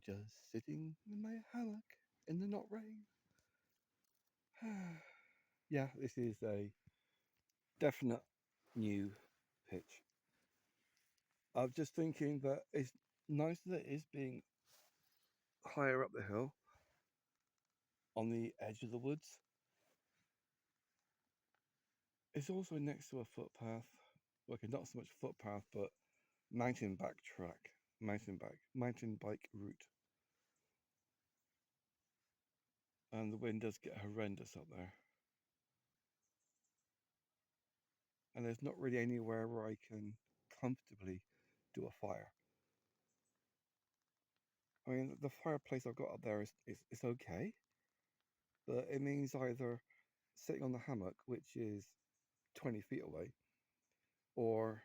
just sitting in my hammock in the not rain. Yeah, this is a definite new pitch. I'm just thinking that it's nice that it is being higher up the hill on the edge of the woods. It's also next to a footpath. Okay, not so much footpath, but mountain bike track, mountain bike route. And the wind does get horrendous up there. And there's not really anywhere where I can comfortably do a fire. I mean, the fireplace I've got up there is okay, but it means either sitting on the hammock, which is 20 feet away, or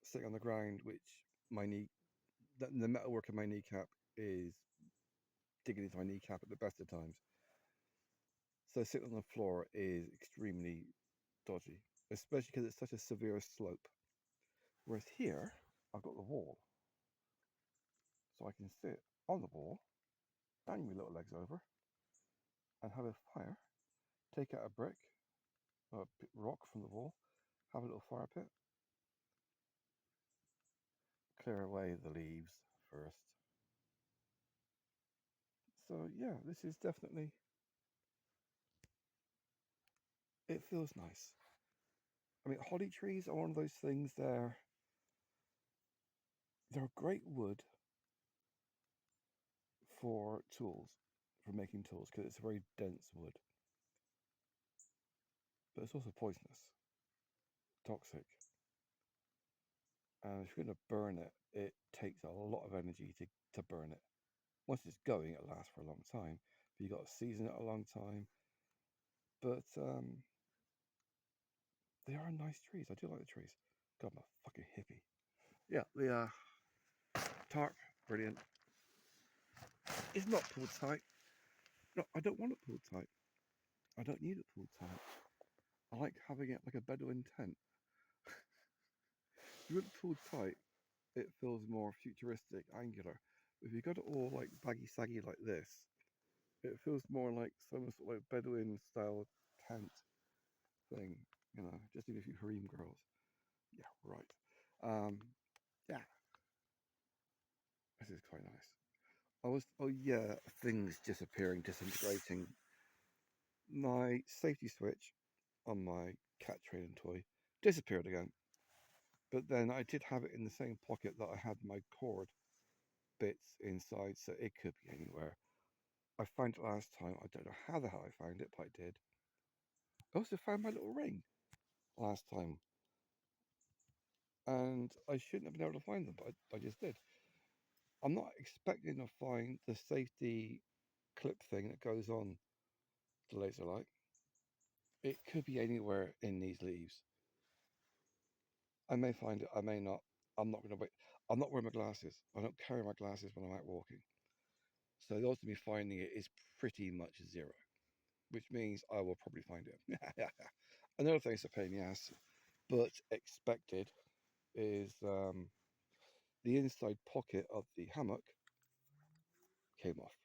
sitting on the ground, which the metalwork of my kneecap is digging into my kneecap at the best of times. So sitting on the floor is extremely dodgy, especially because it's such a severe slope. Whereas here, I've got the wall, so I can sit on the wall, bang my little legs over, and have a fire. Take out a brick or a rock from the wall, have a little fire pit, clear away the leaves first. So yeah, this is definitely, it feels nice. I mean, holly trees are one of those things. They're great wood for tools, for making tools, because it's a very dense wood, but it's also poisonous, toxic, and if you're going to burn it, it takes a lot of energy to burn it. Once it's going, it lasts for a long time, but you got to season it a long time. But they are nice trees. I do like the trees. God, I'm a fucking hippie. Yeah, the tarp, brilliant. It's not pulled tight. No, I don't want it pulled tight. I don't need it pulled tight. I like having it like a Bedouin tent. If you want it pulled tight, it feels more futuristic, angular. If you got it all like baggy saggy like this, it feels more like some sort of like Bedouin style tent thing. Just need a few harem girls. Yeah, right. Um, yeah, this is quite nice. Oh yeah, things disappearing, disintegrating. My safety switch on my cat training toy disappeared again. But then I did have it in the same pocket that I had my cord bits inside, so it could be anywhere. I found it last time. I don't know how the hell I found it, but I did. I also found my little ring last time, and I shouldn't have been able to find them, but I just did. I'm not expecting to find the safety clip thing that goes on the laser light. It could be anywhere in these leaves. I may find it, I may not. I'm not going to wait. I'm not wearing my glasses. I don't carry my glasses when I'm out walking. So the odds of me finding it is pretty much zero, which means I will probably find it. Another thing that's a pain in the ass, but expected, is the inside pocket of the hammock came off.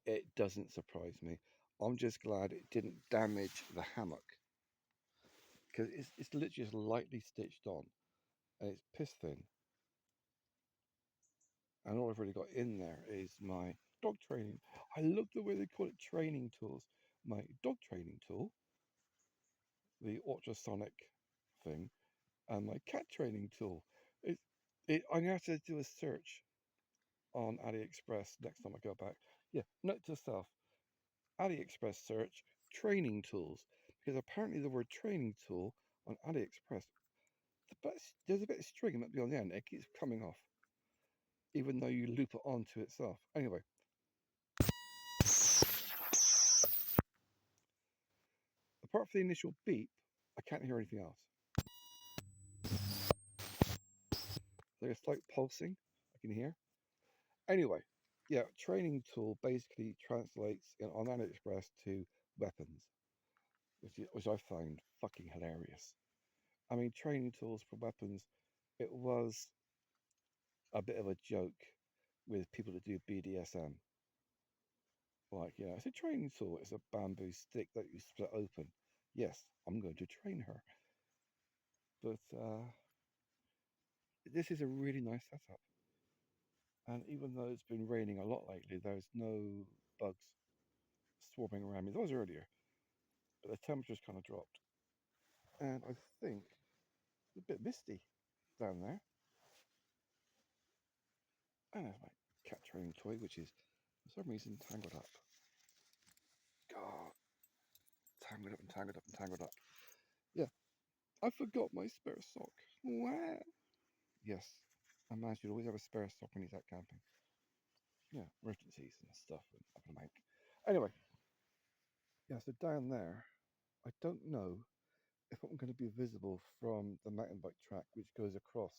It doesn't surprise me. I'm just glad it didn't damage the hammock because it's literally just lightly stitched on and it's piss thin. And all I've really got in there is my dog training. I love the way they call it training tools. My dog training tool, the ultrasonic thing, and my cat training tool. I'm gonna have to do a search on AliExpress next time I go back. Yeah, note to self: AliExpress search training tools, because apparently the word training tool on AliExpress, there's a bit of string might be on the end. It keeps coming off, even though you loop it onto itself. Anyway, apart from the initial beep, I can't hear anything else. Like a slight pulsing I can hear. Anyway, yeah, training tool basically translates on AliExpress to weapons, which I find fucking hilarious. I mean, training tools for weapons, it was a bit of a joke with people that do BDSM. Like, it's a training tool. It's a bamboo stick that you split open. Yes, I'm going to train her. But this is a really nice setup. And even though it's been raining a lot lately, there's no bugs swarming around me. There was earlier, but the temperature's kind of dropped. And I think it's a bit misty down there. And there's my cat training toy, which is for some reason tangled up. God, tangled up and tangled up and tangled up. Yeah, I forgot my spare sock. Wow. Yes, a man should always have a spare sock when he's out camping. Yeah, emergencies and stuff. And up in the bank. Anyway, yeah, so down there, I don't know if I'm going to be visible from the mountain bike track which goes across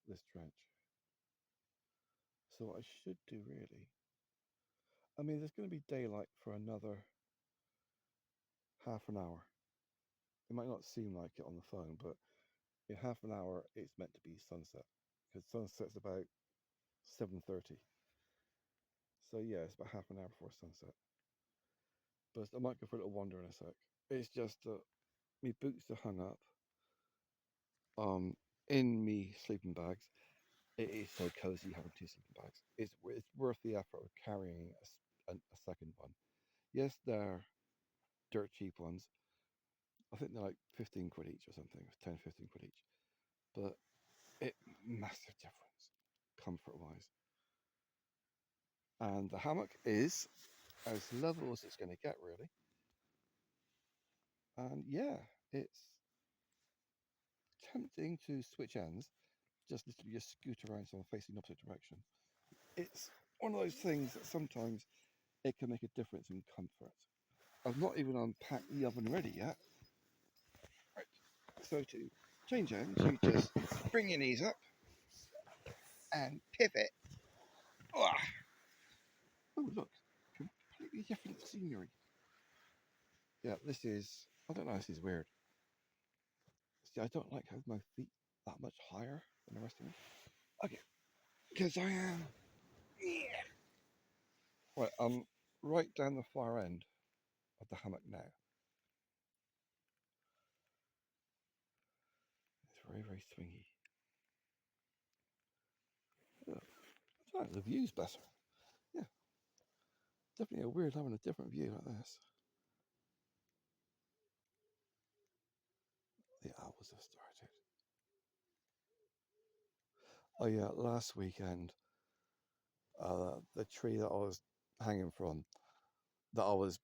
this trench. So what I should do really, I mean, there's going to be daylight for another half an hour. It might not seem like it on the phone, but in half an hour it's meant to be sunset because sunset's about 7:30. So yeah, it's about half an hour before sunset. But I might go for a little wander in a sec. It's just that my boots are hung up in me sleeping bags. It is so cozy having two sleeping bags. It's worth the effort of carrying a second one. Yes, they're dirt cheap ones. I think they're like 15 quid each or something, 10, 15 quid each. But it massive difference comfort wise. And the hammock is as level as it's going to get, really. And yeah, it's tempting to switch ends, just literally just scoot around so I'm facing the opposite direction. It's one of those things that sometimes it can make a difference in comfort. I've not even unpacked the oven ready yet. Right. So to change ends, you just bring your knees up and pivot. Oh, look, completely different scenery. Yeah, this is, I don't know, this is weird. See, I don't like having my feet that much higher than the rest of me. Okay, because I am, yeah. Right, I'm right down the far end of the hammock now. It's very, very swingy. Yeah, the view's better. Yeah, definitely a weird having a different view like this. The owls have started. Oh yeah, last weekend, the tree that I was hanging from, that I was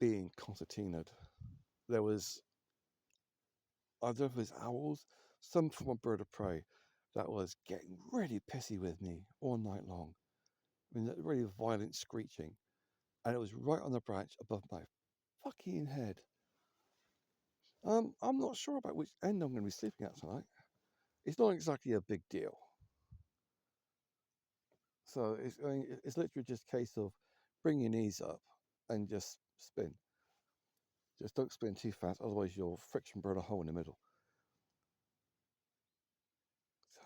being concertinaed, there was, I don't know if it was owls, some form of bird of prey that was getting really pissy with me all night long. I mean, really violent screeching, and it was right on the branch above my fucking head. I'm not sure about which end I'm going to be sleeping at tonight. It's not exactly a big deal. So it's literally just a case of bring your knees up and just spin. Just don't spin too fast, otherwise you'll friction burn a hole in the middle.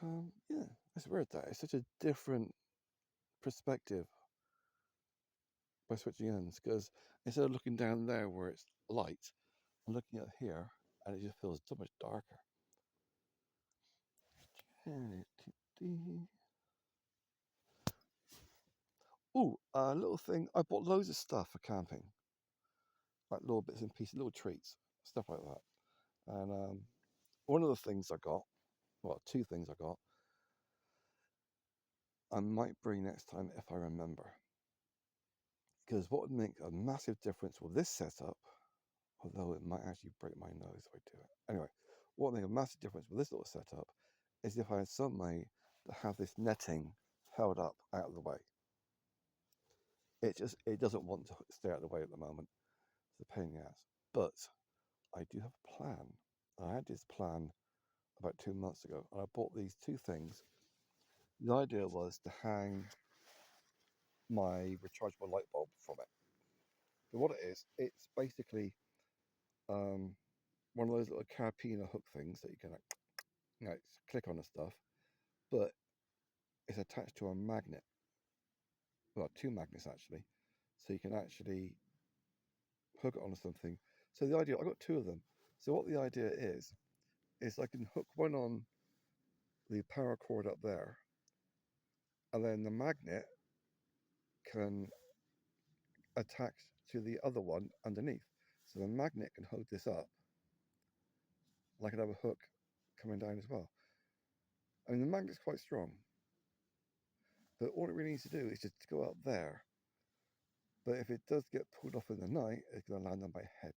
So yeah, it's weird that it's such a different perspective by switching ends because instead of looking down there where it's light, I'm looking at here and it just feels so much darker. Oh, a little thing. I bought loads of stuff for camping, like little bits and pieces, little treats, stuff like that. And one of the things I got, well, two things I got, I might bring next time if I remember. Because what would make a massive difference with this setup, although it might actually break my nose if I do it. Anyway, what would make a massive difference with this little setup is if I had some way to have this netting held up out of the way. It doesn't want to stay out of the way at the moment. It's a pain in the ass. But I do have a plan. I had this plan about 2 months ago, and I bought these two things. The idea was to hang my rechargeable light bulb from it. But what it is, it's basically um, one of those little carabiner hook things that you can click on and stuff, but it's attached to a magnet. well, two magnets actually, so you can actually hook it onto something. So the idea, I've got two of them. So what the idea is I can hook one on the power cord up there, and then the magnet can attach to the other one underneath. So the magnet can hold this up. I could have a hook coming down as well. I mean, the magnet's quite strong, but all it really needs to do is just go up there. But if it does get pulled off in the night, it's going to land on my head.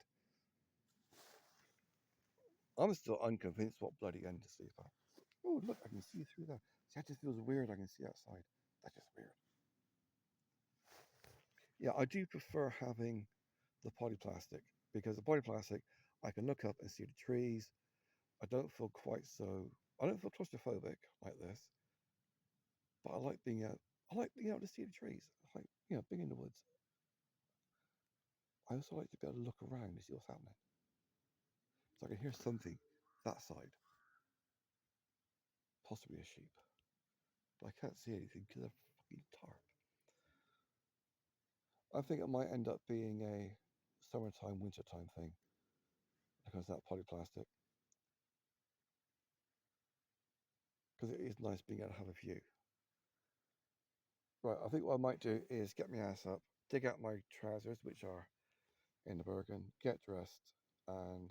I'm still unconvinced what bloody end to sleep at. Oh, look, I can see through that. See, that just feels weird. I can see outside. That's just weird. Yeah, I do prefer having the polyplastic because the polyplastic, I can look up and see the trees. I don't feel quite so. I don't feel claustrophobic like this, but I like being out. I like being able to see the trees. I like being in the woods. I also like to be able to look around and see what's happening. So I can hear something that side, possibly a sheep, but I can't see anything because they're fucking tarp. I think it might end up being a summertime, wintertime thing because that polyplastic. Because it is nice being able to have a view. Right, I think what I might do is get my ass up, dig out my trousers, which are in the Bergen, get dressed, and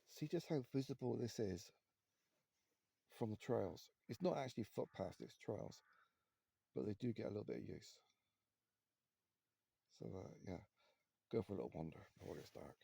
see just how visible this is from the trails. It's not actually footpaths, it's trails, but they do get a little bit of use. So, yeah, go for a little wander before it gets dark.